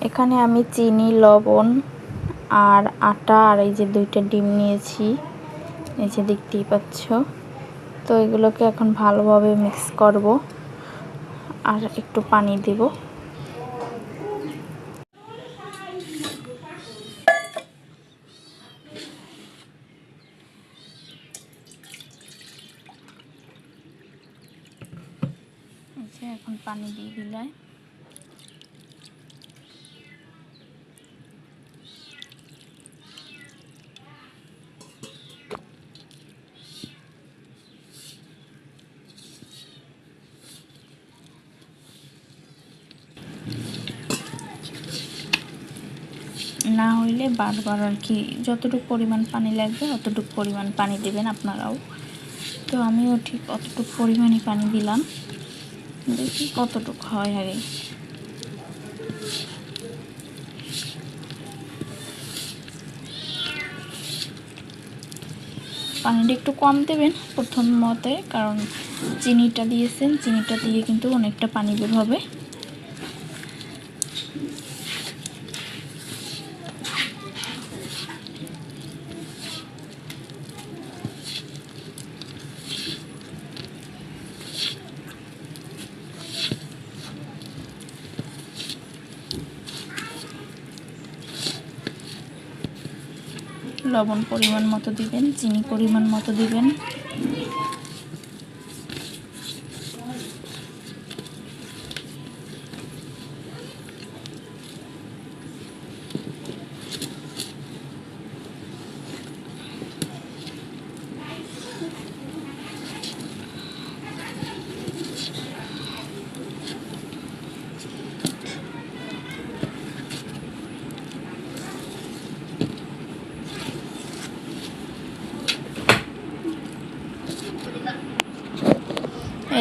এখানে আমি চিনি, লবণ আর আটা আর এই যে 2টা ডিম নিয়েছি, এই যে দেখতেই পাচ্ছ। তো এগুলোকে এখন ভালোভাবে মিক্স করব আর একটু পানি দেব। এই যে এখন পানি দিয়ে দিলাম। না হইলে বারবার আর কি যতটুকু পরিমাণ পানি লাগবে অতটুকু পরিমাণ পানি দেবেন আপনারাও। তো আমিও ঠিক অতটুকু পরিমাণই পানি দিলাম, দেখি কতটুকু হয় আগে। পানিটা একটু কম দেবেন প্রথম মতে, কারণ চিনিটা দিয়েছেন, চিনিটা দিয়ে কিন্তু অনেকটা পানি বের হবে। লবণ পরিমাণ মতো দিবেন, চিনি পরিমাণ মতো দিবেন।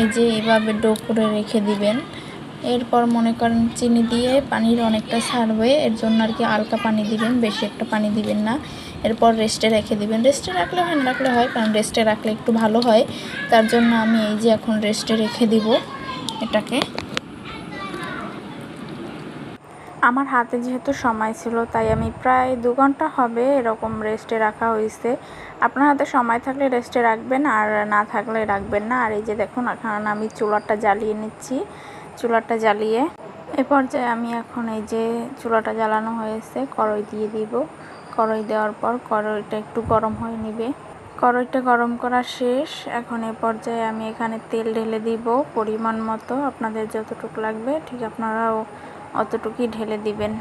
এই যে এভাবে ডো করে রেখে দিবেন। এরপর মনে করেন চিনি দিয়ে পানির অনেকটা ছাড়বে, এর জন্য আর কি হালকা পানি দিবেন, বেশি একটা পানি দিবেন না। এরপর রেস্টে রেখে দিবেন। রেস্টে রাখলে হয় না রাখলে হয়, কারণ রেস্টে রাখলে একটু ভালো হয়। তার জন্য আমি এই যে এখন রেস্টে রেখে দিব এটাকে। আমার হাতে যেহেতু সময় ছিল তাই আমি প্রায় 2 ঘন্টা হবে এরকম রেস্টে রাখা হয়েছে। আপনার হাতে সময় থাকলে রেস্টে রাখবেন, আর না থাকলে রাখবেন না। আর এই যে দেখুন এখন আমি চুলাটা জ্বালিয়ে নিচ্ছি। চুলাটা জ্বালিয়ে এ পর্যায়ে আমি এখন এই যে চুলাটা জ্বালানো হয়েছে, কড়াই দিয়ে দিব। কড়াই দেওয়ার পর কড়াইটা একটু গরম হয়ে নেবে। কড়াইটা গরম করা শেষ। এখন এ পর্যায়ে আমি এখানে তেল ঢেলে দিব পরিমাণ মতো, আপনাদের যতটুকু লাগবে ঠিক আপনারাও অতটুকুই ঢেলে দিবেন।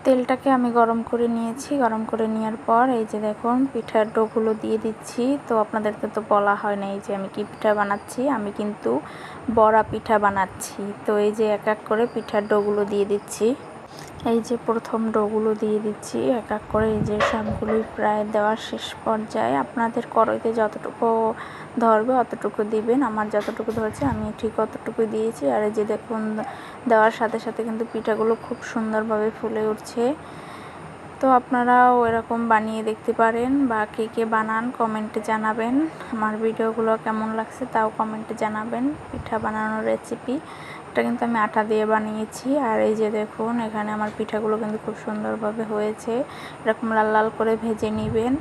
তেলটাকে আমি গরম করে নিয়েছি। গরম করে নেওয়ার পর এই যে দেখুন পিঠার ডোগুলো দিয়ে দিচ্ছি। তো আপনাদেরকে তো বলা হয় না এই যে আমি কি পিঠা বানাচ্ছি, আমি কিন্তু বড়া পিঠা বানাচ্ছি। তো এই যে এক এক করে পিঠার ডোগুলো দিয়ে দিচ্ছি। এই যে প্রথম ডোগুলো দিয়ে দিচ্ছি এক এক করে। এই যে সবগুলোই প্রায় দেওয়ার শেষ পর্যায়ে। আপনাদের কড়াইতে যতটুকু ধরবে অতটুকু দিবেন। আমার যতটুকু ধরছে আমি ঠিক অতটুকুই দিয়েছি। আর এই যে দেখুন দেওয়ার সাথে সাথে কিন্তু পিঠাগুলো খুব সুন্দরভাবে ফুলে উঠছে। তো আপনারাও এরকম বানিয়ে দেখতে পারেন, বা কে কে বানান কমেন্টে জানাবেন। আমার ভিডিওগুলো কেমন লাগছে তাও কমেন্টে জানাবেন। পিঠা বানানোর রেসিপি এটা কিন্তু আমি আটা দিয়ে বানিয়েছি। আর এই যে দেখুন এখানে আমার পিঠাগুলো কিন্তু খুব সুন্দরভাবে হয়েছে। এরকম লাল লাল করে ভেজে নেবেন।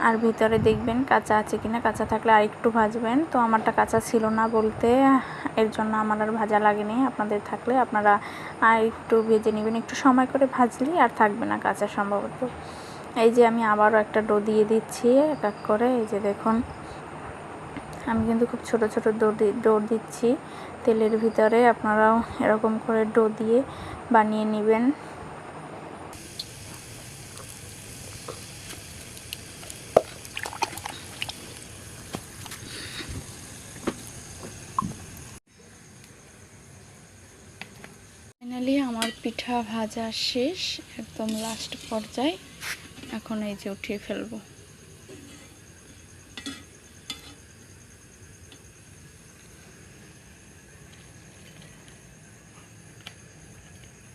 আর ভিতরে দেখবেন কাঁচা আছে কিনা, কাঁচা থাকলে আর একটু ভাজবেন। তো আমারটা কাঁচা ছিল না বলতে, এর জন্য আমার আর ভাজা লাগেনি। আপনাদের থাকলে আপনারা আর একটু ভেজে নেবেন, একটু সময় করে ভাজলেই আর থাকবে না কাঁচা সম্ভবত। এই যে আমি আবারও একটা ডো দিয়ে দিচ্ছি এক এক করে। এই যে দেখুন আমি কিন্তু খুব ছোট ছোট ডো দিচ্ছি তেলের ভিতরে। আপনারাও এরকম করে ডো দিয়ে বানিয়ে নেবেন। ফাইনালি আমার পিঠা ভাজা শেষ, একদম লাস্ট পর্যায়ে। এখন এই যে উঠিয়ে ফেলবো।